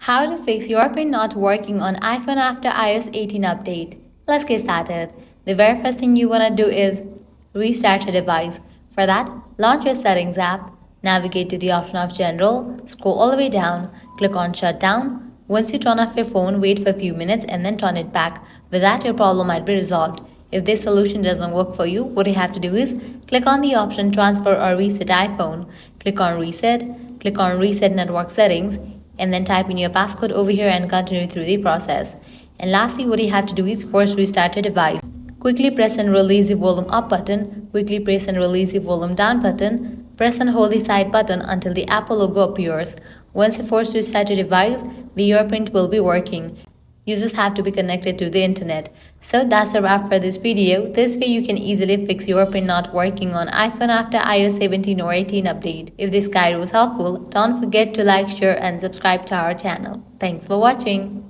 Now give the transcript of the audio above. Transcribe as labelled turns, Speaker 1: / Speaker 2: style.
Speaker 1: How to fix Airprint not working on iPhone after iOS 18 update. Let's get started. The very first thing you want to do is restart your device. For that, launch your Settings app, navigate to the option of General, scroll all the way down, click on Shutdown. Once you turn off your phone, wait for a few minutes and then turn it back. With that, your problem might be resolved. If this solution doesn't work for you, what you have to do is click on the option Transfer or Reset iPhone. Click on Reset Network Settings, and then type in your passcode over here and continue through the process. And lastly, what you have to do is first restart your device. Quickly press and release the volume up button, quickly press and release the volume down button, press and hold the side button until the Apple logo appears. Once you force restart your device, the Airprint will be working. Users have to be connected to the internet. So that's a wrap for this video. This way you can easily fix Airprint not working on iPhone after iOS 17 or 18 update. If this guide was helpful, don't forget to like, share and subscribe to our channel. Thanks for watching.